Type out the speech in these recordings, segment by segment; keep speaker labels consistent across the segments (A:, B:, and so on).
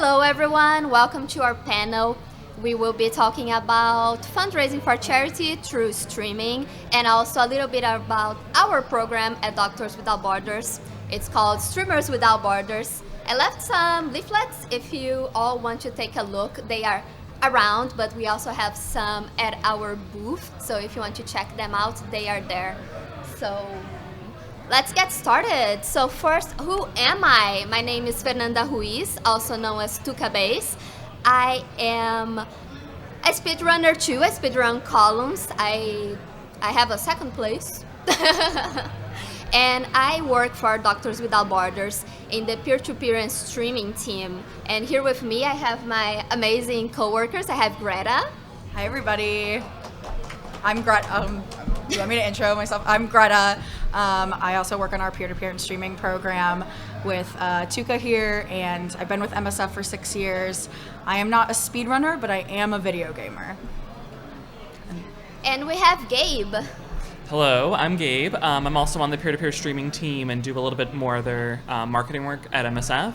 A: Hello everyone, welcome to our panel. We will be talking about fundraising for charity through streaming and also a little bit about our program at Doctors Without Borders. It's called Streamers Without Borders. I left some leaflets if you all want to take a look. They are around, but we also have some at our booth. So if you want to check them out, they are there. So let's get started. So first, who am I? My name is Fernanda Ruiz, also known as Toolkit. I am a speedrunner too. I speedrun columns. I have a second place. And I work for Doctors Without Borders in the peer-to-peer and streaming team. And here with me, I have my amazing coworkers. I have Greta.
B: Hi, everybody. I'm Greta. Do you want me to intro myself? I'm Greta. I also work on our peer-to-peer and streaming program with Tuka here, and I've been with MSF for 6 years. I am not a speedrunner, but I am a video gamer.
A: And we have Gabe.
C: Hello, I'm Gabe. I'm also on the peer-to-peer streaming team and do a little bit more of their marketing work at MSF.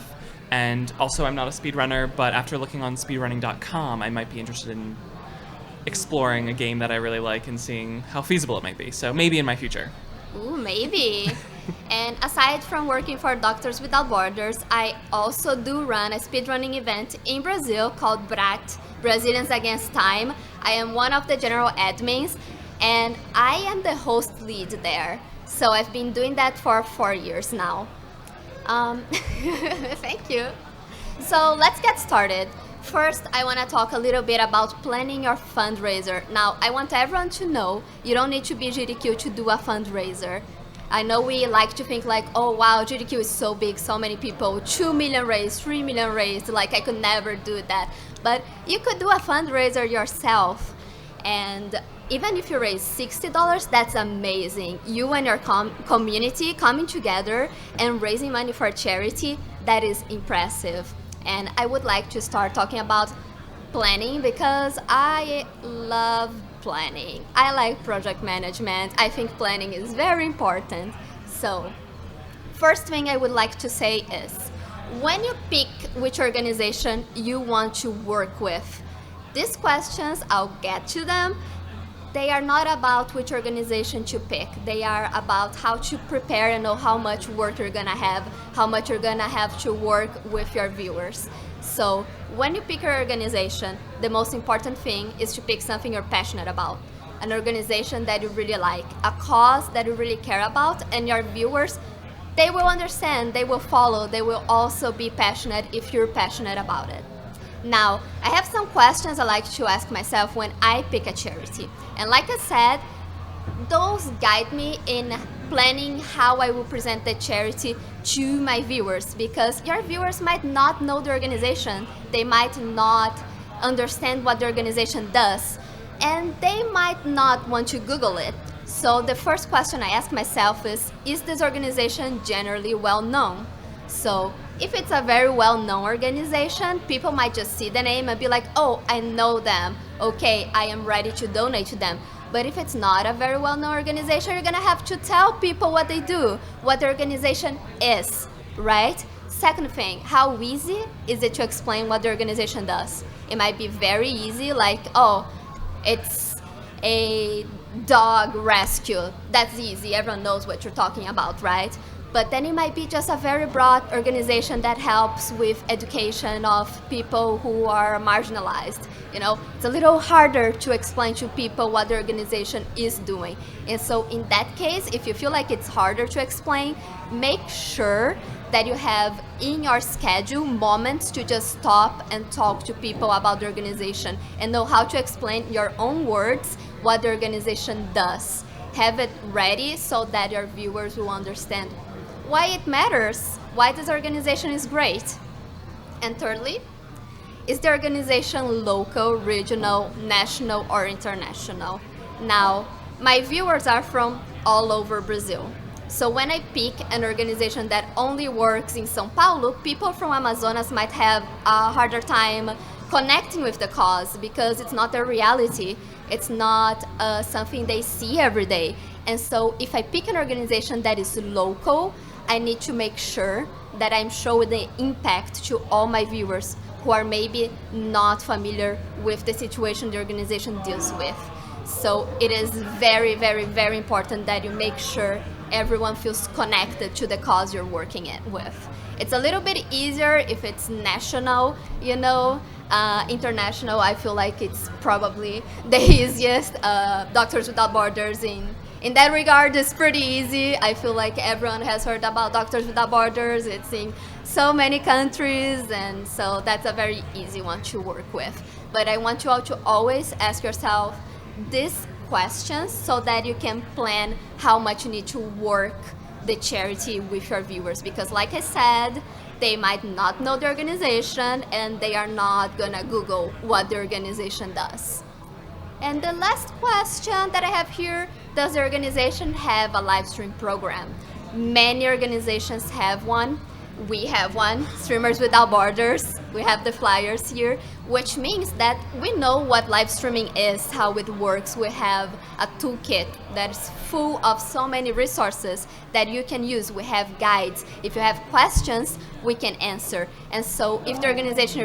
C: And also, I'm not a speedrunner, but after looking on speedrunning.com, I might be interested in exploring a game that I really like and seeing how feasible it might be. So maybe in my future.
A: Ooh, maybe. And aside from working for Doctors Without Borders, I also do run a speedrunning event in Brazil called BRAT, Brazilians Against Time. I am one of the general admins, and I am the host lead there. So I've been doing that for 4 years now. Thank you. So let's get started. First, I want to talk a little bit about planning your fundraiser. Now, I want everyone to know you don't need to be SGDQ to do a fundraiser. I know we like to think like, oh wow, SGDQ is so big, so many people, 2 million raised, 3 million raised, like I could never do that. But you could do a fundraiser yourself. And even if you raise $60, that's amazing. You and your community coming together and raising money for charity, that is impressive. And I would like to start talking about planning because I love planning. I like project management. I think planning is very important. So, first thing I would like to say is, when you pick which organization you want to work with, these questions, I'll get to them. They are not about which organization to pick. They are about how to prepare and know how much work you're gonna have, how much you're gonna have to work with your viewers. So when you pick your organization, the most important thing is to pick something you're passionate about. An organization that you really like, a cause that you really care about, and your viewers, they will understand, they will follow, they will also be passionate if you're passionate about it. Now, I have some questions I like to ask myself when I pick a charity. And like I said, those guide me in planning how I will present the charity to my viewers, because your viewers might not know the organization, they might not understand what the organization does, and they might not want to Google it. So the first question I ask myself is this organization generally well known? So if it's a very well-known organization, people might just see the name and be like, oh, I know them. Okay, I am ready to donate to them. But if it's not a very well-known organization, you're gonna have to tell people what they do, what the organization is, right? Second thing, how easy is it to explain what the organization does? It might be very easy, like, oh, it's a dog rescue. That's easy, everyone knows what you're talking about, right? But then it might be just a very broad organization that helps with education of people who are marginalized. You know, it's a little harder to explain to people what the organization is doing. And so in that case, if you feel like it's harder to explain, make sure that you have in your schedule moments to just stop and talk to people about the organization and know how to explain your own words what the organization does. Have it ready so that your viewers will understand why it matters, why this organization is great. And thirdly, is the organization local, regional, national, or international? Now, my viewers are from all over Brazil. So when I pick an organization that only works in São Paulo, people from Amazonas might have a harder time connecting with the cause because it's not their reality. It's not something they see every day. And so if I pick an organization that is local, I need to make sure that I'm showing the impact to all my viewers who are maybe not familiar with the situation the organization deals with. So it is very, very, very important that you make sure everyone feels connected to the cause you're working with. It's a little bit easier if it's national, international, I feel like it's probably the easiest. Doctors Without Borders in that regard is pretty easy. I feel like everyone has heard about Doctors Without Borders. It's in so many countries, and so that's a very easy one to work with. But I want you all to always ask yourself these questions so that you can plan how much you need to work the charity with your viewers, because like I said, they might not know the organization and they are not gonna Google what the organization does. And the last question that I have here, does the organization have a live stream program? Many organizations have one. We have one, Streamers Without Borders. We have the flyers here, which means that we know what live streaming is, how it works. We have a toolkit that is full of so many resources that you can use. We have guides. If you have questions, we can answer. And so if the organization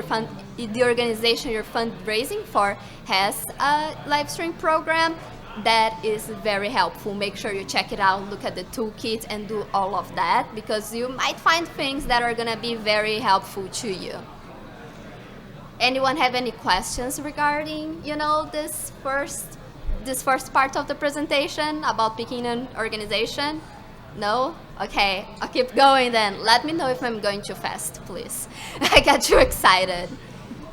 A: you're fundraising for has a live stream program, that is very helpful. Make sure you check it out, look at the toolkit and do all of that, because you might find things that are gonna be very helpful to you. Anyone have any questions regarding, this first part of the presentation about picking an organization? No? Okay, I'll keep going then. Let me know if I'm going too fast, please. I got too excited.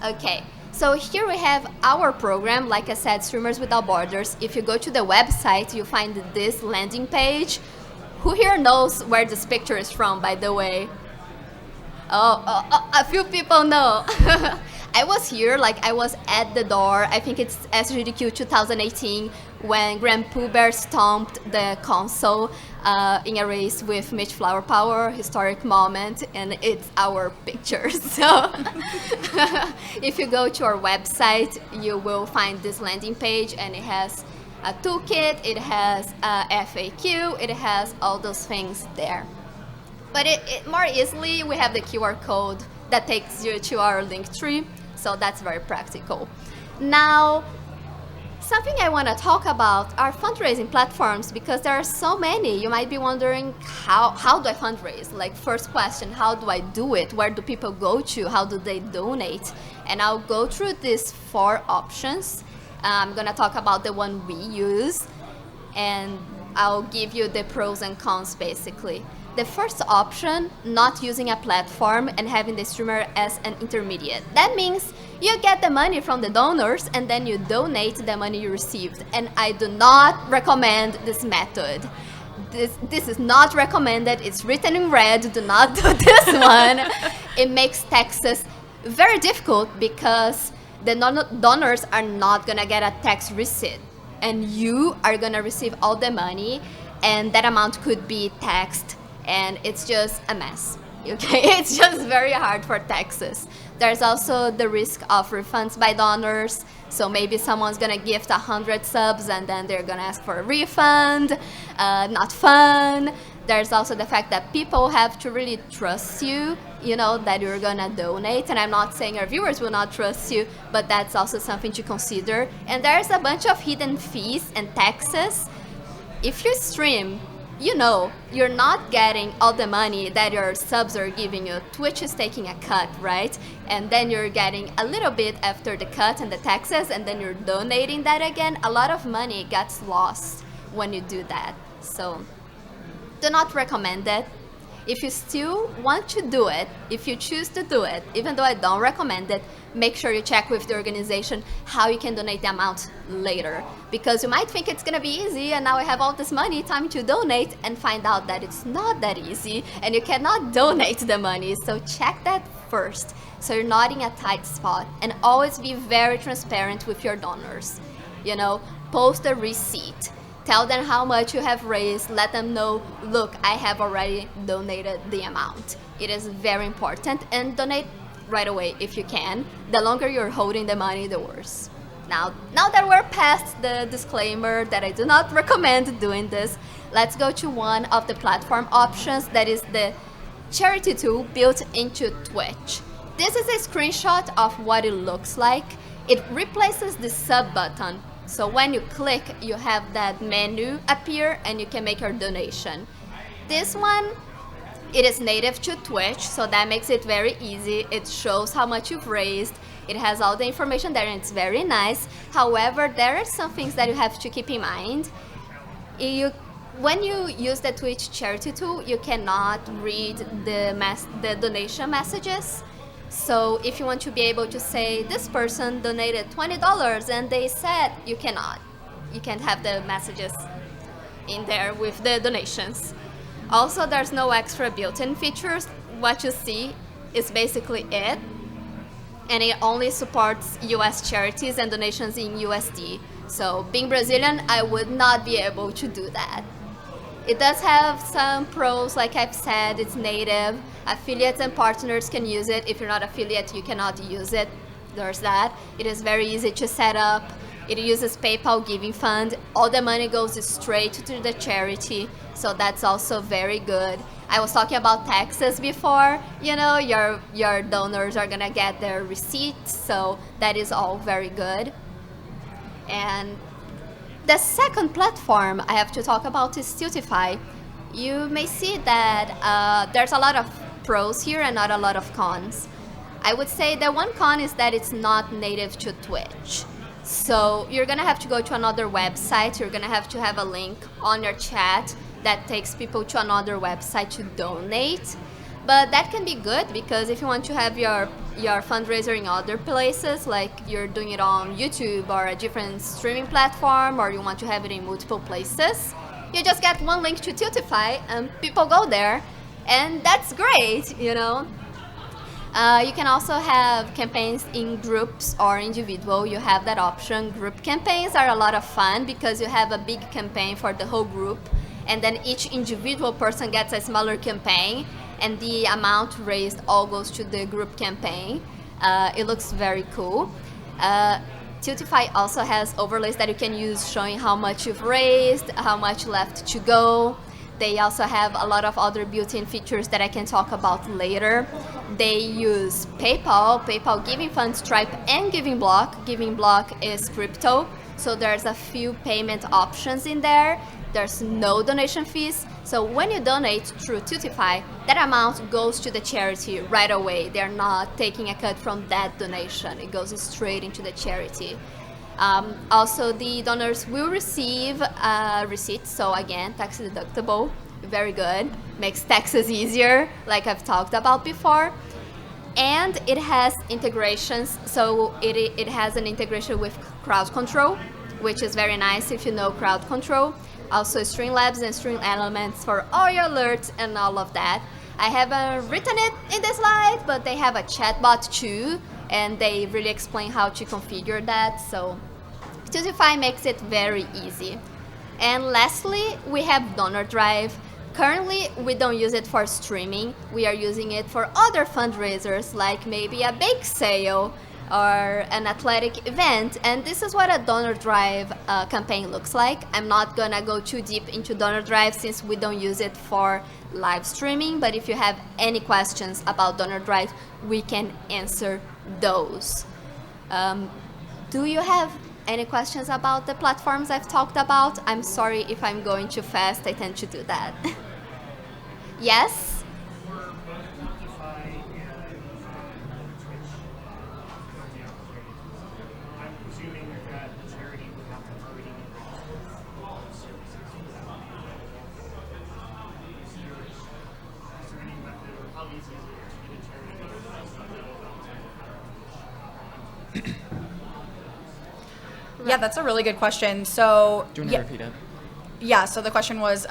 A: Okay. So here we have our program, like I said, Streamers Without Borders. If you go to the website, you find this landing page. Who here knows where this picture is from, by the way? Oh, a few people know. I was here, I was at the door. I think it's SGDQ 2018 when Grand Pooh Bear stomped the console in a race with Mitch Flower Power, historic moment, and it's our picture. So if you go to our website, you will find this landing page, and it has a toolkit, it has a FAQ, it has all those things there. But it more easily, we have the QR code that takes you to our link tree. So that's very practical. Now, something I want to talk about are fundraising platforms, because there are so many. You might be wondering, how do I fundraise? First question, how do I do it? Where do people go to? How do they donate? And I'll go through these 4 options. I'm going to talk about the one we use, and I'll give you the pros and cons, basically. The first option, not using a platform and having the streamer as an intermediate. That means you get the money from the donors and then you donate the money you received. And I do not recommend this method. This is not recommended. It's written in red. Do not do this one. It makes taxes very difficult because the donors are not gonna get a tax receipt, and you are gonna receive all the money, and that amount could be taxed. And it's just a mess, okay? It's just very hard for taxes. There's also the risk of refunds by donors. So maybe someone's gonna gift 100 subs and then they're gonna ask for a refund. Not fun. There's also the fact that people have to really trust you, that you're gonna donate. And I'm not saying our viewers will not trust you, but that's also something to consider. And there's a bunch of hidden fees and taxes. If you stream, you're not getting all the money that your subs are giving you. Twitch is taking a cut, right? And then you're getting a little bit after the cut and the taxes, and then you're donating that again. A lot of money gets lost when you do that. So do not recommend it. If you still want to do it, if you choose to do it, even though I don't recommend it, make sure you check with the organization how you can donate the amount later. Because you might think it's gonna be easy and now I have all this money, time to donate, and find out that it's not that easy and you cannot donate the money. So check that first, so you're not in a tight spot. And always be very transparent with your donors. Post a receipt. Tell them how much you have raised. Let them know, look, I have already donated the amount. It is very important. And donate right away if you can. The longer you're holding the money, the worse. Now that we're past the disclaimer that I do not recommend doing this, let's go to one of the platform options, that is the charity tool built into Twitch. This is a screenshot of what it looks like. It replaces the sub button. So when you click, you have that menu appear and you can make your donation. This one, it is native to Twitch, so that makes it very easy. It shows how much you've raised. It has all the information there and it's very nice. However, there are some things that you have to keep in mind. When you use the Twitch charity tool, you cannot read the donation messages. So if you want to be able to say, this person donated $20 and they said, you cannot. You can't have the messages in there with the donations. Also, there's no extra built-in features. What you see is basically it. And it only supports US charities and donations in USD. So being Brazilian, I would not be able to do that. It does have some pros, like I've said, it's native. Affiliates and partners can use it. If you're not affiliate, you cannot use it. There's that. It is very easy to set up. It uses PayPal Giving Fund. All the money goes straight to the charity, so that's also very good. I was talking about taxes before. You know, your donors are gonna get their receipts, so that is all very good. And the second platform I have to talk about is Tiltify. You may see that there's a lot of pros here and not a lot of cons. I would say the one con is that it's not native to Twitch. So you're gonna have to go to another website. You're gonna have to have a link on your chat that takes people to another website to donate. But that can be good, because if you want to have your fundraiser in other places, like you're doing it on YouTube or a different streaming platform, or you want to have it in multiple places, you just get one link to Tiltify and people go there, and that's great, you know. You can also have campaigns in groups or individual. You have that option. Group campaigns are a lot of fun because you have a big campaign for the whole group, and then each individual person gets a smaller campaign, and the amount raised all goes to the group campaign. It looks very cool. Tiltify also has overlays that you can use showing how much you've raised, how much left to go. They also have a lot of other built-in features that I can talk about later. They use PayPal Giving Fund, Stripe, and Giving Block. Giving Block is crypto, so there's a few payment options in there. There's no donation fees, so when you donate through Tiltify, that amount goes to the charity right away. They're not taking a cut from that donation. It goes straight into the charity. Also, the donors will receive receipts, so again, tax deductible, very good. Makes taxes easier, like I've talked about before. And it has integrations, so it has an integration with crowd control, which is very nice if you know crowd control. Also Streamlabs and Stream Elements for all your alerts and all of that. I haven't written it in the slide, but they have a chatbot too, and they really explain how to configure that. So Tiltify makes it very easy. And lastly, we have Donor Drive. Currently, we don't use it for streaming. We are using it for other fundraisers, like maybe a bake sale or an athletic event, and this is what a Donor Drive campaign looks like. I'm not gonna go too deep into Donor Drive since we don't use it for live streaming, but if you have any questions about Donor Drive, we can answer those. Do you have any questions about the platforms I've talked about? I'm sorry if I'm going too fast, I tend to do that. Yes?
B: Yeah, that's a really good question. So,
C: Do you want to repeat it?
B: Yeah, so the question was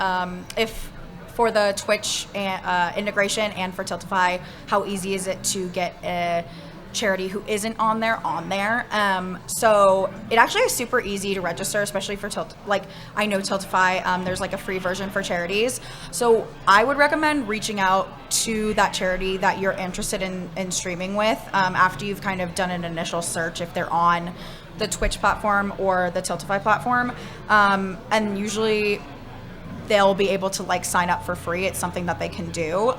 B: if for the Twitch integration and for Tiltify, how easy is it to get charity who isn't on there. So it actually is super easy to register, especially for I know Tiltify, there's like a free version for charities. So I would recommend reaching out to that charity that you're interested in streaming with after you've kind of done an initial search if they're on the Twitch platform or the Tiltify platform. And usually they'll be able to like sign up for free. It's something that they can do.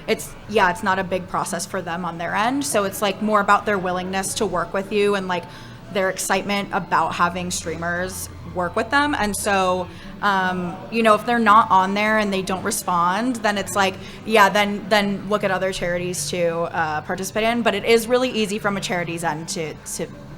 B: It's not a big process for them on their end. So it's like more about their willingness to work with you and like their excitement about having streamers work with them. And so, if they're not on there and they don't respond, then it's like, then look at other charities to participate in. But it is really easy from a charity's end to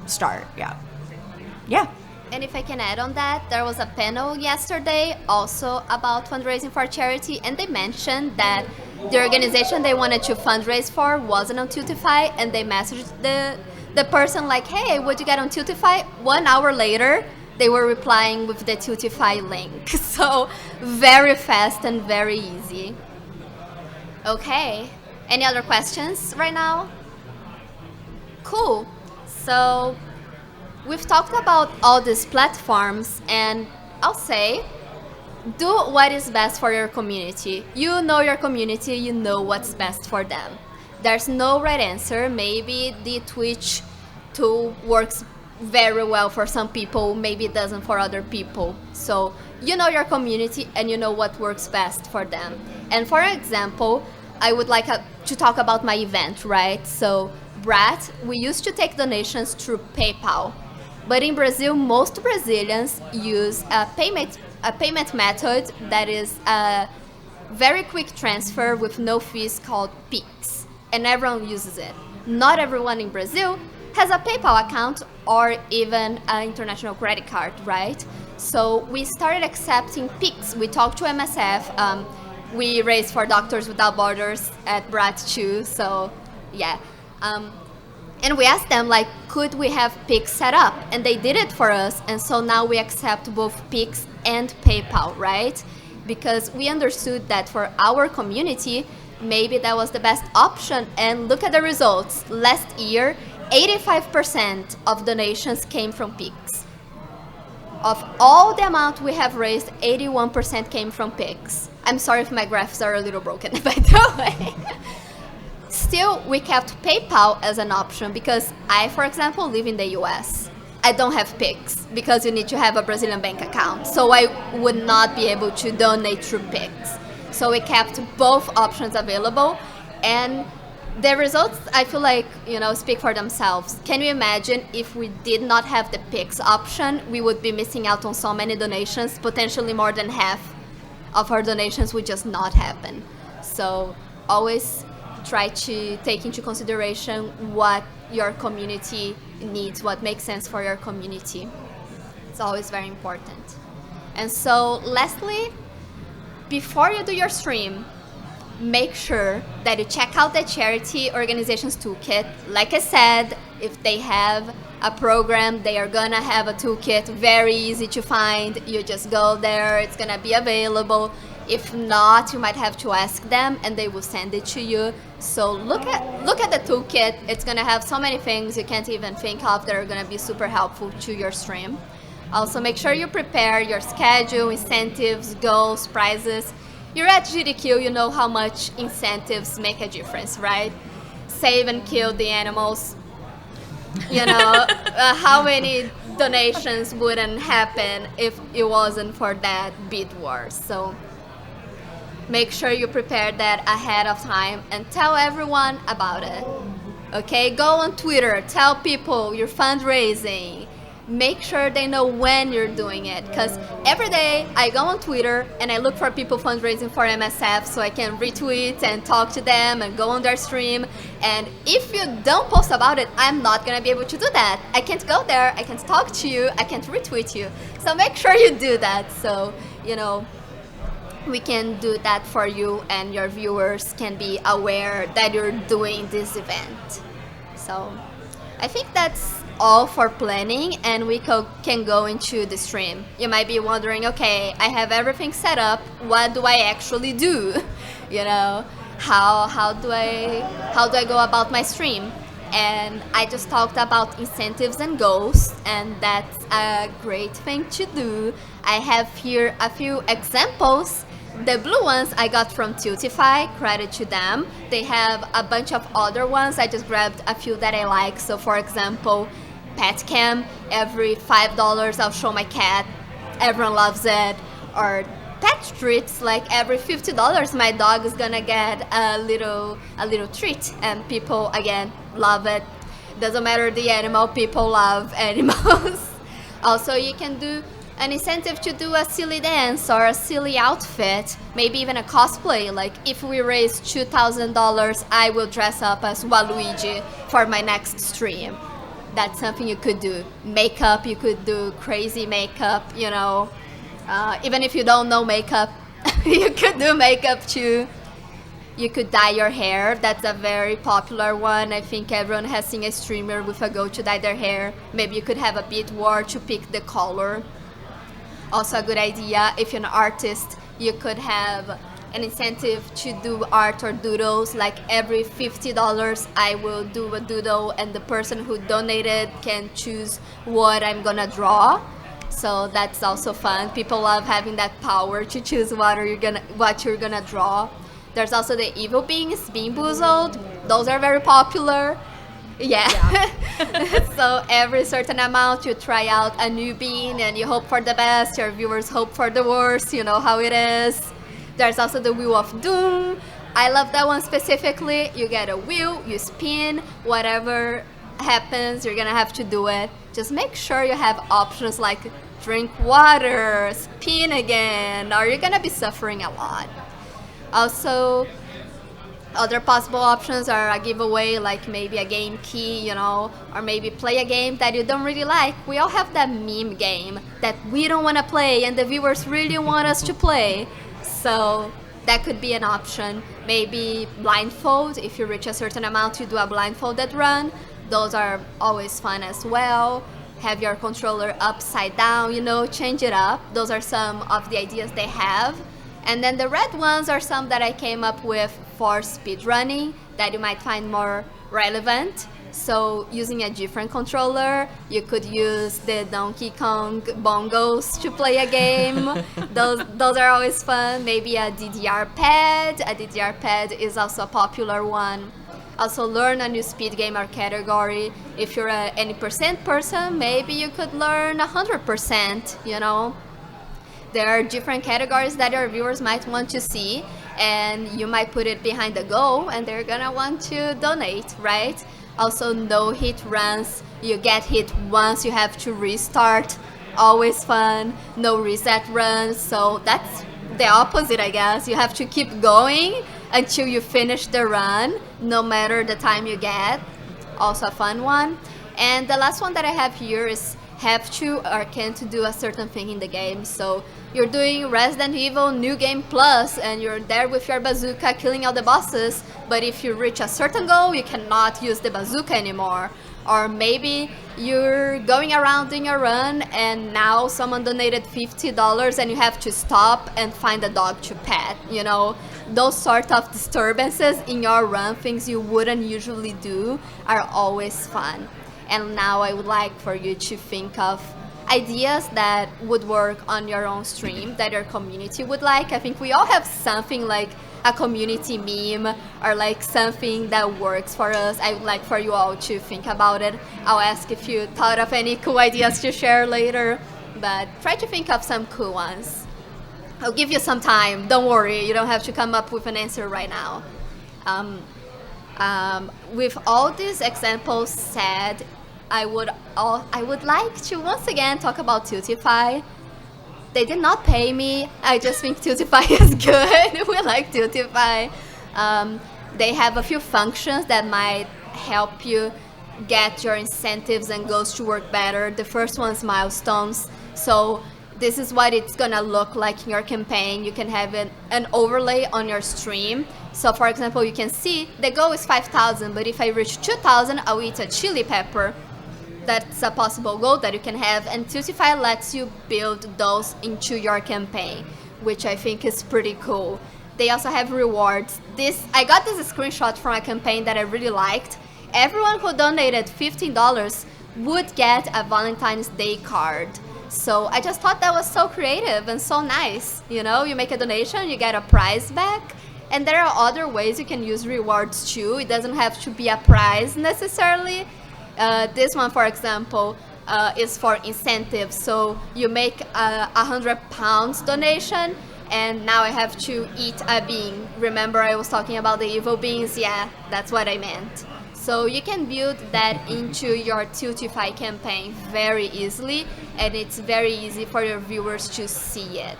B: start. Yeah.
A: And if I can add on that, there was a panel yesterday also about fundraising for charity, and they mentioned that the organization they wanted to fundraise for wasn't on Tiltify, and they messaged the person like, hey, would you get on Tiltify? 1 hour later, they were replying with the Tiltify link. So very fast and very easy. Okay, any other questions right now? Cool. So we've talked about all these platforms, and I'll say, do what is best for your community. You know your community, you know what's best for them. There's no right answer. Maybe the Twitch tool works very well for some people, maybe it doesn't for other people. So you know your community and you know what works best for them. And for example, I would like to talk about my event, right? So Brat, we used to take donations through PayPal. But in Brazil, most Brazilians use a payment method that is a very quick transfer with no fees called Pix. And everyone uses it. Not everyone in Brazil has a PayPal account or even an international credit card, right? So we started accepting Pix. We talked to MSF. We raised for Doctors Without Borders at Brat too. So yeah. And we asked them, like, could we have Pix set up? And they did it for us. And so now we accept both Pix and PayPal, right? Because we understood that for our community, maybe that was the best option. And look at the results. Last year, 85% of donations came from Pix. Of all the amount we have raised, 81% came from Pix. I'm sorry if my graphs are a little broken, by the way. Still, we kept PayPal as an option because I, for example, live in the US. I don't have Pix because you need to have a Brazilian bank account. So I would not be able to donate through Pix. So we kept both options available, and the results, I feel like, speak for themselves. Can you imagine if we did not have the Pix option, we would be missing out on so many donations, potentially more than half of our donations would just not happen. So always try to take into consideration what your community needs, what makes sense for your community. It's always very important. And so lastly, before you do your stream, make sure that you check out the charity organization's toolkit. Like I said, if they have a program, they are gonna have a toolkit, very easy to find. You just go there, it's gonna be available. If not, you might have to ask them and they will send it to you. So look at the toolkit. It's gonna have so many things you can't even think of that are gonna be super helpful to your stream. Also, make sure you prepare your schedule, incentives, goals, prizes. You're at SGDQ, you know how much incentives make a difference, right? Save and kill the animals. How many donations wouldn't happen if it wasn't for that bid war. So make sure you prepare that ahead of time and tell everyone about it. Okay, go on Twitter, tell people you're fundraising. Make sure they know when you're doing it, because every day I go on Twitter and I look for people fundraising for MSF so I can retweet and talk to them and go on their stream. And if you don't post about it, I'm not gonna be able to do that. I can't go there, I can't talk to you, I can't retweet you. So make sure you do that so, we can do that for you and your viewers can be aware that you're doing this event. So I think that's all for planning, and we can go into the stream. You might be wondering, okay, I have everything set up, what do I actually do? How do I go about my stream? And I just talked about incentives and goals, and that's a great thing to do. I have here a few examples. The blue ones I got from Tiltify, credit to them. They have a bunch of other ones. I just grabbed a few that I like. So for example, pet cam, every $5 I'll show my cat. Everyone loves it. Or pet treats, like every $50 my dog is gonna get a little treat, and people again love it. Doesn't matter the animal, people love animals. Also, you can do an incentive to do a silly dance or a silly outfit, maybe even a cosplay. Like if we raise $2,000, I will dress up as Waluigi for my next stream. That's something you could do. Makeup, you could do crazy makeup, you know. Even if you don't know makeup, you could do makeup too. You could dye your hair. That's a very popular one. I think everyone has seen a streamer with a goal to dye their hair. Maybe you could have a bid war to pick the color. Also a good idea, if you're an artist, you could have an incentive to do art or doodles. Like every $50 I will do a doodle, and the person who donated can choose what I'm gonna draw. So that's also fun. People love having that power to choose what you're gonna draw. There's also the evil beings, Bean Boozled. Those are very popular. Yeah. So every certain amount you try out a new bean and you hope for the best. Your viewers hope for the worst. You know how it is. There's also the Wheel of Doom. I love that one specifically. You get a wheel, you spin, whatever happens, you're gonna have to do it. Just make sure you have options like drink water, spin again, or you're gonna be suffering a lot. Also, other possible options are a giveaway, like maybe a game key, you know, or maybe play a game that you don't really like. We all have that meme game that we don't want to play and the viewers really want us to play. So that could be an option. Maybe blindfold. If you reach a certain amount, you do a blindfolded run. Those are always fun as well. Have your controller upside down, you know, change it up. Those are some of the ideas they have. And then the red ones are some that I came up with for speedrunning that you might find more relevant. So using a different controller, you could use the Donkey Kong bongos to play a game. Those are always fun. Maybe a DDR pad. A DDR pad is also a popular one. Also learn a new speed gamer category. If you're a any percent person, maybe you could learn 100%, you know. There are different categories that your viewers might want to see, and you might put it behind the goal and they're gonna want to donate, right? Also no hit runs. You get hit once, you have to restart. Always fun. No reset runs. So that's the opposite, I guess. You have to keep going until you finish the run, no matter the time you get. Also a fun one. And the last one that I have here is have to or can't do a certain thing in the game. So you're doing Resident Evil New Game Plus and you're there with your bazooka killing all the bosses, but if you reach a certain goal, you cannot use the bazooka anymore. Or maybe you're going around in your run and now someone donated $50 and you have to stop and find a dog to pet, you know. Those sort of disturbances in your run, things you wouldn't usually do, are always fun. And now I would like for you to think of ideas that would work on your own stream that your community would like. I think we all have something like a community meme or like something that works for us. I would like for you all to think about it. I'll ask if you thought of any cool ideas to share later, but try to think of some cool ones. I'll give you some time. Don't worry, you don't have to come up with an answer right now. With all these examples said, I would like to once again talk about Tiltify. They did not pay me. I just think Tiltify is good. We like Tiltify. They have a few functions that might help you get your incentives and goals to work better. The first one is milestones. So this is what it's gonna look like in your campaign. You can have an overlay on your stream. So for example, you can see the goal is 5,000, but if I reach 2,000, I'll eat a chili pepper. That's a possible goal that you can have, and Tiltify lets you build those into your campaign, which I think is pretty cool. They also have rewards. I got this screenshot from a campaign that I really liked. everyone who donated $15 would get a Valentine's Day card. So I just thought that was so creative and so nice. You know, you make a donation, you get a prize back. And there are other ways you can use rewards too. It doesn't have to be a prize necessarily. This one, for example, is for incentives. So you make a £100 donation, and now I have to eat a bean. Remember I was talking about the evil beans? Yeah, that's what I meant. So you can build that into your Tiltify campaign very easily, and it's very easy for your viewers to see it.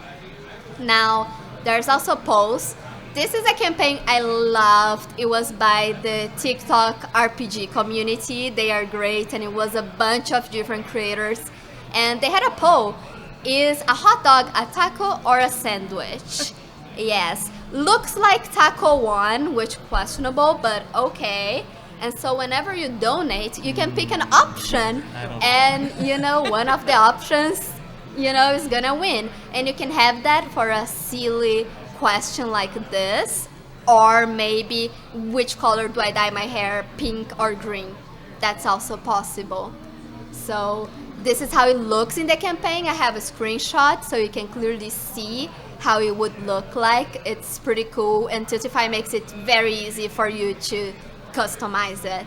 A: Now, there's also polls. This is a campaign I loved. It was by the TikTok RPG community. They are great, and it was a bunch of different creators. And they had a poll. Is a hot dog a taco or a sandwich? Yes. Looks like taco won, which questionable, but okay. And so whenever you donate, you can pick an option, and one of the options, is gonna win. And you can have that for a silly question like this, or maybe which color do I dye my hair, pink or green? That's also possible. So this is how it looks in the campaign. I have a screenshot so you can clearly see how it would look like. It's pretty cool, and Tiltify makes it very easy for you to customize it.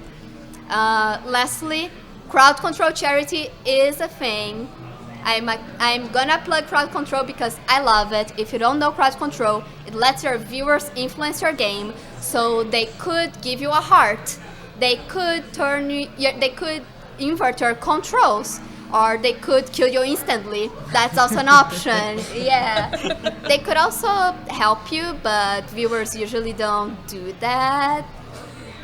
A: Lastly, crowd control charity is a thing. I'm gonna plug crowd control because I love it. If you don't know crowd control, it lets your viewers influence your game. So they could give you a heart, they could they could invert your controls, or they could kill you instantly. That's also an option. Yeah, they could also help you, but viewers usually don't do that.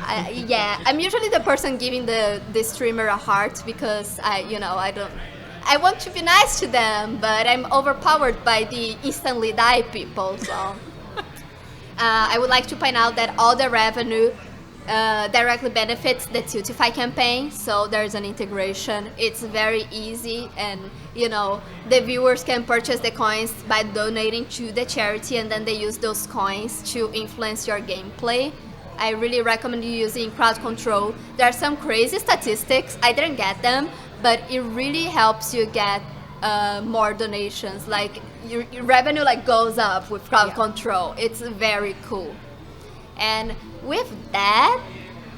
A: I'm usually the person giving the streamer a heart because I want to be nice to them, but I'm overpowered by the instantly die people. So I would like to point out that all the revenue directly benefits the Tiltify campaign. So there's an integration. It's very easy, and the viewers can purchase the coins by donating to the charity, and then they use those coins to influence your gameplay. I really recommend you using crowd control. There are some crazy statistics. I didn't get them, but it really helps you get more donations. Like your revenue goes up with crowd control. It's very cool. And with that,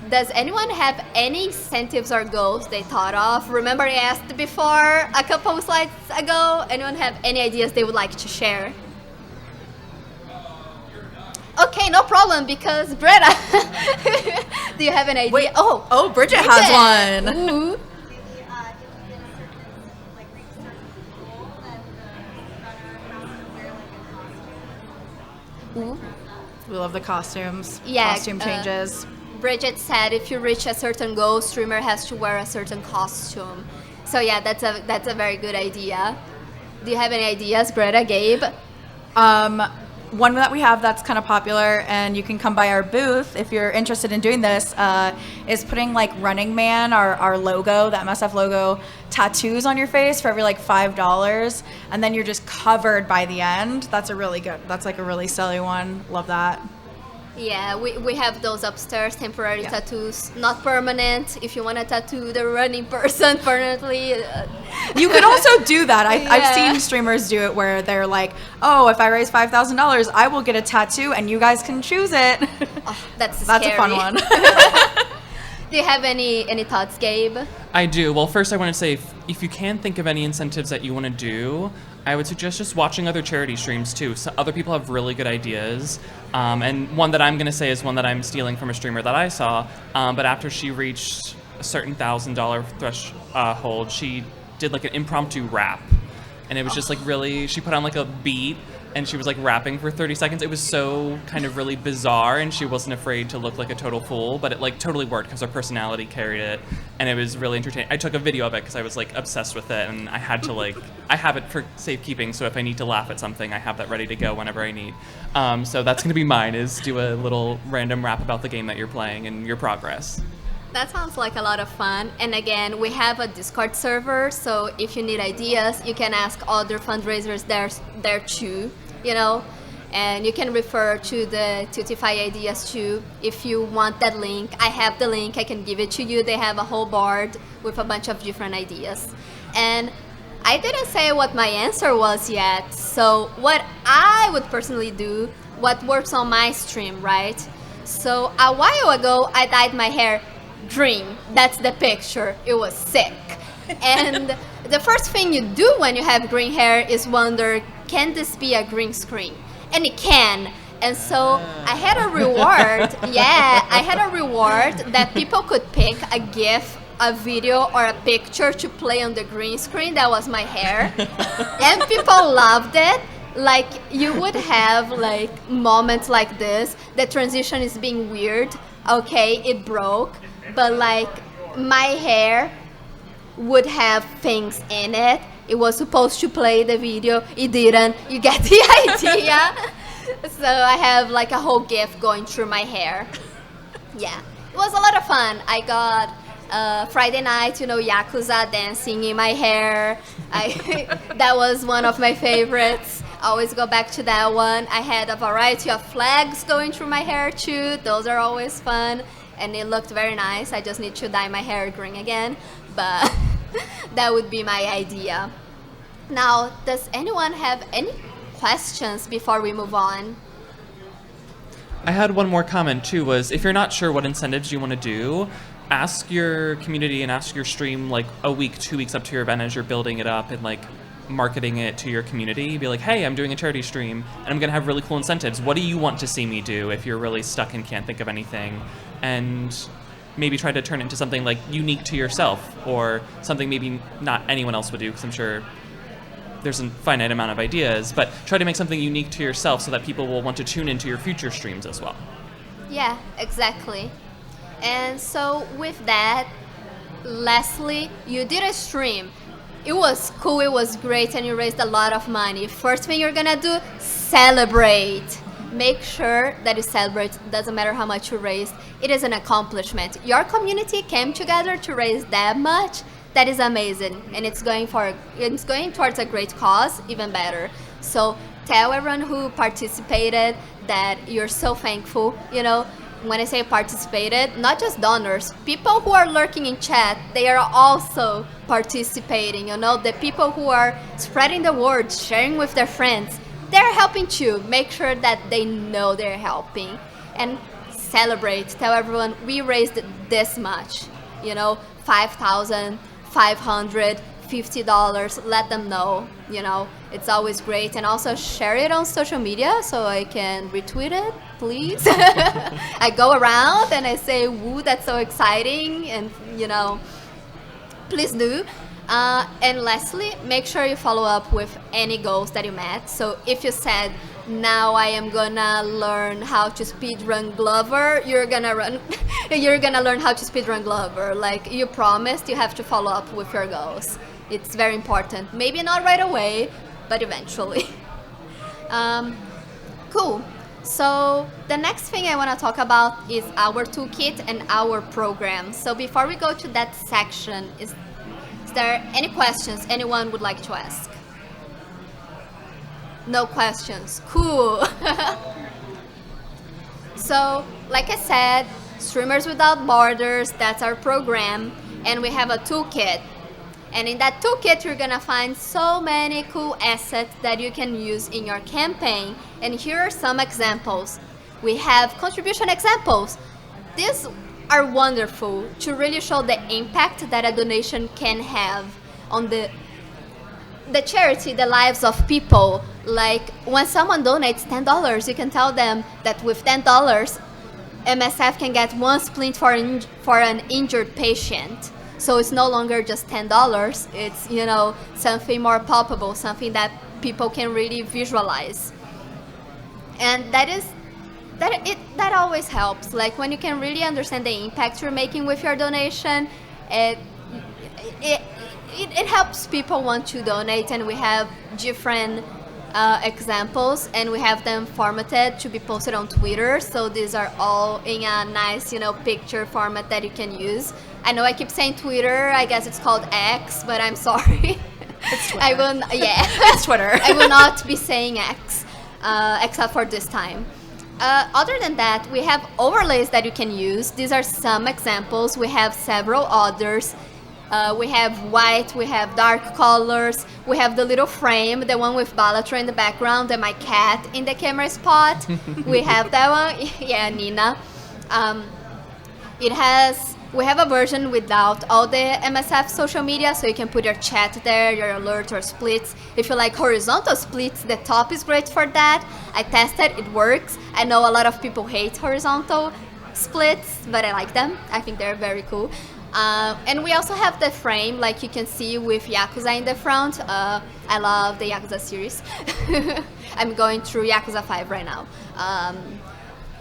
A: does anyone have any incentives or goals they thought of? Remember I asked before a couple slides ago. Anyone have any ideas they would like to share? Okay, no problem, because Britta, do you have an idea?
B: Wait, Bridget has one.
A: Ooh. Ooh.
B: We love the costumes.
A: Yeah,
B: costume changes.
A: Bridget said if you reach a certain goal, streamer has to wear a certain costume. So yeah, that's a very good idea. Do you have any ideas, Greta, Gabe?
B: One that we have that's kind of popular, and you can come by our booth if you're interested in doing this, is putting Running Man, our logo, the MSF logo, tattoos on your face for every $5, and then you're just covered by the end. That's a really silly one. Love that.
A: Yeah, we have those upstairs, temporary tattoos, not permanent. If you want to tattoo the running person permanently.
B: You could also do that. I've seen streamers do it where they're like, oh, if I raise $5,000, I will get a tattoo, and you guys can choose it.
A: Oh, that's
B: a fun one.
A: Do you have any thoughts, Gabe?
C: I do. Well, first I want to say, if you can think of any incentives that you want to do, I would suggest just watching other charity streams too. So other people have really good ideas. And one that I'm going to say is one that I'm stealing from a streamer that I saw. But after she reached a certain $1,000 threshold, she did an impromptu rap. And it was just really, she put on a beat, and she was rapping for 30 seconds. It was so kind of really bizarre, and she wasn't afraid to look like a total fool, but it totally worked because her personality carried it, and it was really entertaining. I took a video of it because I was obsessed with it, and I had to I have it for safekeeping, so if I need to laugh at something, I have that ready to go whenever I need. So that's gonna be mine, is do a little random rap about the game that you're playing and your progress.
A: That sounds like a lot of fun. And again, we have a Discord server, so if you need ideas, you can ask other fundraisers there too. And you can refer to the Tiltify ideas too if you want that link. I have the link, I can give it to you. They have a whole board with a bunch of different ideas. And I didn't say what my answer was yet. So what I would personally do, what works on my stream, right? So a while ago, I dyed my hair green. That's the picture. It was sick. And the first thing you do when you have green hair is wonder, can this be a green screen? And it can. And so I had a reward. Yeah, I had a reward that people could pick a GIF, a video, or a picture to play on the green screen. That was my hair. And people loved it. Like, you would have like moments like this. The transition is being weird. Okay, it broke. But like, my hair would have things in it. It was supposed to play the video. It didn't. You get the idea? So I have like a whole GIF going through my hair. Yeah, it was a lot of fun. I got Friday night, Yakuza dancing in my hair. That was one of my favorites. I always go back to that one. I had a variety of flags going through my hair too. Those are always fun. And it looked very nice. I just need to dye my hair green again. But that would be my idea. Now, does anyone have any questions before we move on?
C: I had one more comment too, was if you're not sure what incentives you want to do, ask your community and ask your stream like a week, 2 weeks up to your event as you're building it up and like marketing it to your community. Be like, hey, I'm doing a charity stream and I'm going to have really cool incentives. What do you want to see me do if you're really stuck and can't think of anything? And maybe try to turn it into something like unique to yourself or something maybe not anyone else would do, because I'm sure there's a finite amount of ideas, but try to make something unique to yourself so that people will want to tune into your future streams as well.
A: Yeah, exactly. And so with that, Leslie, you did a stream. It was cool, it was great, and you raised a lot of money. First thing you're gonna do, celebrate. Make sure that you celebrate. Doesn't matter how much you raised. It is an accomplishment. Your community came together to raise that much. That is amazing, and it's going towards a great cause, even better. So tell everyone who participated that you're so thankful. When I say participated, not just donors, people who are lurking in chat, they are also participating. The people who are spreading the word, sharing with their friends, they're helping too. Make sure that they know they're helping. And celebrate. Tell everyone, we raised this much. $5,550. Let them know. It's always great. And also share it on social media so I can retweet it, please. I go around and I say, woo, that's so exciting. And, please do. And lastly, make sure you follow up with any goals that you met. So if you said, now I am gonna learn how to speedrun Glover, you're gonna learn how to speedrun Glover. Like you promised, you have to follow up with your goals. It's very important. Maybe not right away, but eventually. Cool. So the next thing I want to talk about is our toolkit and our program. So before we go to that section, is there any questions anyone would like to ask? No questions. Cool. So, like I said, Streamers Without Borders, that's our program, and we have a toolkit. And in that toolkit, you're gonna find so many cool assets that you can use in your campaign. And here are some examples. We have contribution examples. These are wonderful to really show the impact that a donation can have on the charity, the lives of people. Like when someone donates $10, you can tell them that with $10, MSF can get one splint for an injured patient. So it's no longer just $10. It's something more palpable, something that people can really visualize, and that always helps. Like when you can really understand the impact you're making with your donation, it helps people want to donate. And we have different examples, and we have them formatted to be posted on Twitter. So these are all in a nice, picture format that you can use. I know I keep saying Twitter. I guess it's called X, but I'm sorry.
B: It's Twitter.
A: I will, yeah.
B: It's Twitter.
A: I will not be saying X. except for this time. Other than that, we have overlays that you can use. These are some examples. We have several others. We have white, we have dark colors, we have the little frame, the one with Balatro in the background, and my cat in the camera spot. We have that one, yeah, Nina. We have a version without all the MSF social media, so you can put your chat there, your alert or splits. If you like horizontal splits, the top is great for that. I tested, it works. I know a lot of people hate horizontal splits, but I like them. I think they're very cool. And we also have the frame, like you can see with Yakuza in the front. I love the Yakuza series. I'm going through Yakuza 5 right now.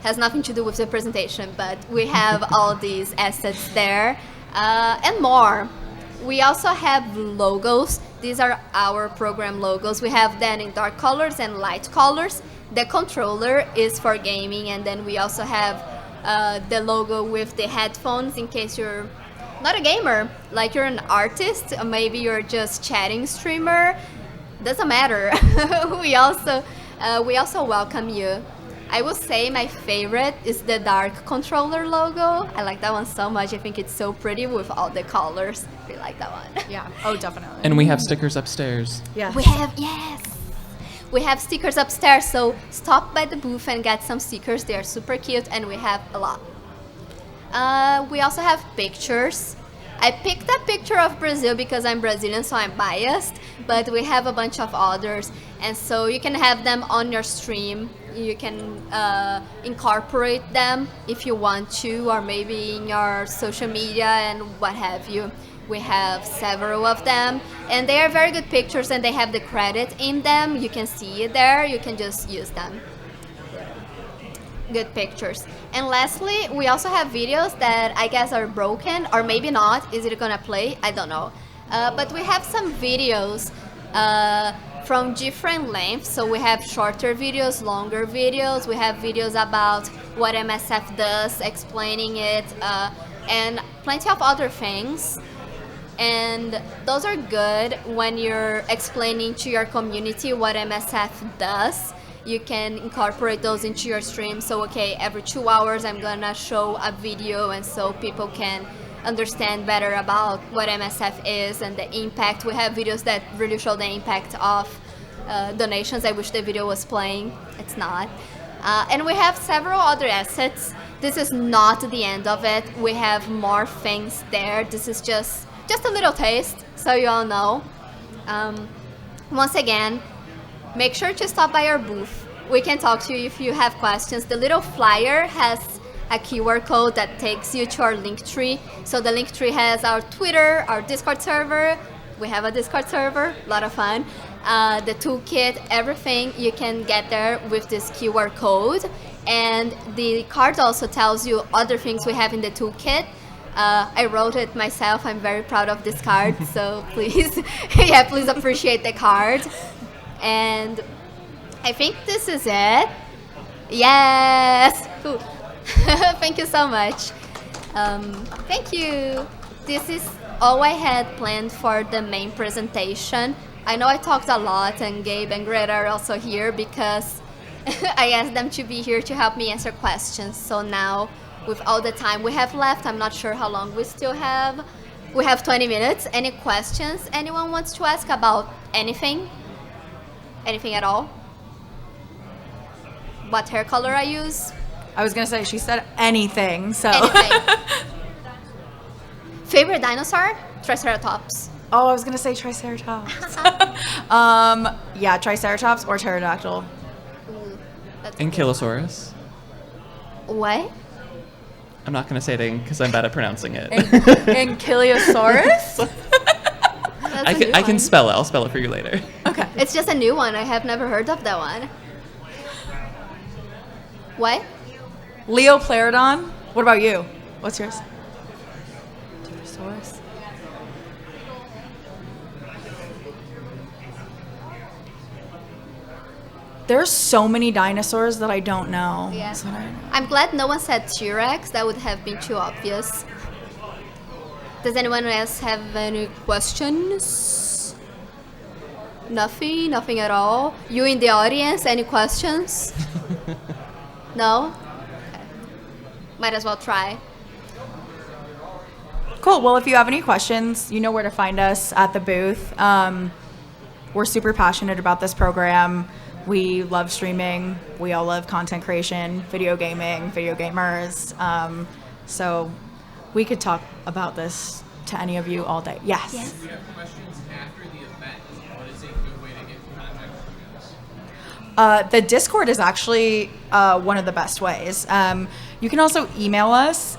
A: Has nothing to do with the presentation, but we have all these assets there and more. We also have logos. These are our program logos. We have them in dark colors and light colors. The controller is for gaming, and then we also have the logo with the headphones in case you're not a gamer, like you're an artist, or maybe you're just chatting streamer. Doesn't matter. we also welcome you. I will say my favorite is the dark controller logo. I like that one so much. I think it's so pretty with all the colors. I like that one.
B: Yeah. Oh, definitely.
C: And we have stickers upstairs.
B: Yeah.
A: We have stickers upstairs, so stop by the booth and get some stickers. They are super cute, and we have a lot. We also have pictures. I picked a picture of Brazil because I'm Brazilian, so I'm biased, but we have a bunch of others, and so you can have them on your stream. You can incorporate them if you want to, or maybe in your social media and what have you. We have several of them, and they are very good pictures, and they have the credit in them. You can see it there. You can just use them. Good pictures. And lastly, we also have videos that I guess are broken, or maybe not. Is it gonna play? I don't know. But we have some videos from different lengths. So we have shorter videos, longer videos. We have videos about what MSF does, explaining it, and plenty of other things. And those are good when you're explaining to your community what MSF does. You can incorporate those into your stream. So, okay, every 2 hours I'm gonna show a video, and so people can understand better about what MSF is and the impact. We have videos that really show the impact of donations. I wish the video was playing. It's not. And we have several other assets. This is not the end of it. We have more things there. This is just a little taste, so you all know. Once again, make sure to stop by our booth. We can talk to you if you have questions. The little flyer has a QR code that takes you to our link tree. So the link tree has our Twitter, our Discord server. We have a Discord server, a lot of fun. The toolkit, everything you can get there with this QR code. And the card also tells you other things we have in the toolkit. I wrote it myself. I'm very proud of this card, so please, please appreciate the card. And I think this is it. Yes! Cool. Thank you so much. Thank you. This is all I had planned for the main presentation. I know I talked a lot, and Gabe and Greta are also here because I asked them to be here to help me answer questions. So now, with all the time we have left, I'm not sure how long we still have. We have 20 minutes. Any questions anyone wants to ask about anything? Anything at all? What hair color I use?
B: I was gonna say she said anything. So.
A: Anything. Favorite dinosaur? Triceratops.
B: Oh, I was gonna say Triceratops. Yeah, Triceratops or pterodactyl.
C: Ankylosaurus.
A: What?
C: I'm not gonna say it because I'm bad at pronouncing it.
B: Ankylosaurus?
C: I can spell it. I'll spell it for you later.
B: Okay.
A: It's just a new one. I have never heard of that one. What?
B: Leopleurodon. What about you? What's yours? Pterosaurus. There's so many dinosaurs that I don't know.
A: Yeah.
B: So
A: I'm glad no one said T-Rex. That would have been too obvious. Does anyone else have any questions? Nothing at all. You in the audience, any questions? No? Okay. Might as well try.
B: Cool. Well, if you have any questions, you know where to find us at the booth. We're super passionate about this program. We love streaming. We all love content creation, video gaming, video gamers. So we could talk about this to any of you all day. Yes.
D: If we have questions after the event, what is a good way to get in contact with you guys?
B: The Discord is actually one of the best ways. You can also email us.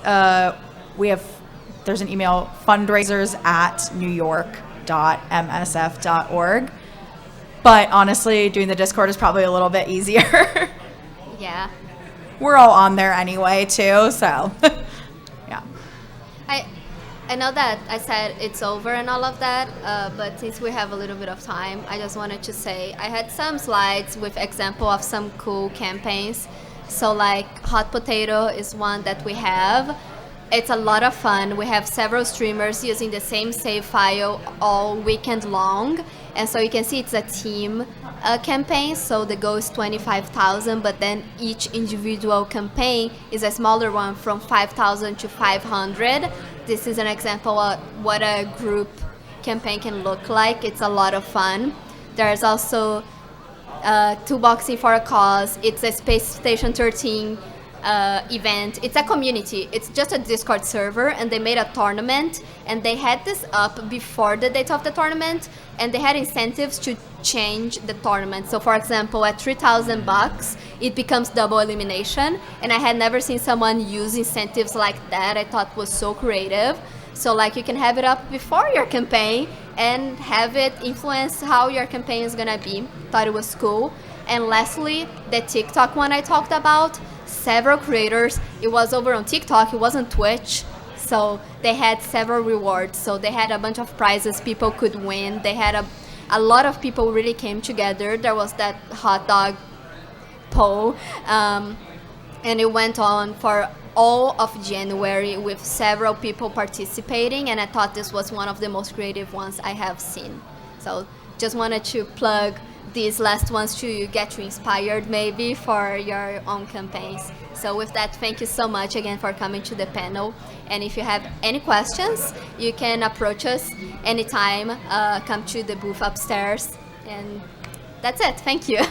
B: There's an email, fundraisers@newyork.msf.org. But honestly, doing the Discord is probably a little bit easier.
A: Yeah.
B: We're all on there anyway, too, so yeah.
A: I know that I said it's over and all of that, but since we have a little bit of time, I just wanted to say I had some slides with example of some cool campaigns. So like Hot Potato is one that we have. It's a lot of fun. We have several streamers using the same save file all weekend long. And so you can see it's a team campaign. So the goal is 25,000, but then each individual campaign is a smaller one from 5,000 to 500. This is an example of what a group campaign can look like. It's a lot of fun. There's also Toolboxing for a Cause. It's a Space Station 13 event. It's a community. It's just a Discord server, and they made a tournament, and they had this up before the date of the tournament, and they had incentives to change the tournament. So for example, at $3,000 it becomes double elimination, and I had never seen someone use incentives like that. I thought was so creative. So like you can have it up before your campaign and have it influence how your campaign is gonna be. Thought it was cool. And lastly, the TikTok one I talked about, several creators, it was over on TikTok, it wasn't Twitch, so they had several rewards. So they had a bunch of prizes people could win. They had a lot of people really came together. There was that hot dog poll, and it went on for all of January with several people participating, and I thought this was one of the most creative ones I have seen. So just wanted to plug these last ones to get you inspired maybe for your own campaigns. So with that, thank you so much again for coming to the panel. And if you have any questions, you can approach us anytime. Come to the booth upstairs. And that's it. Thank you.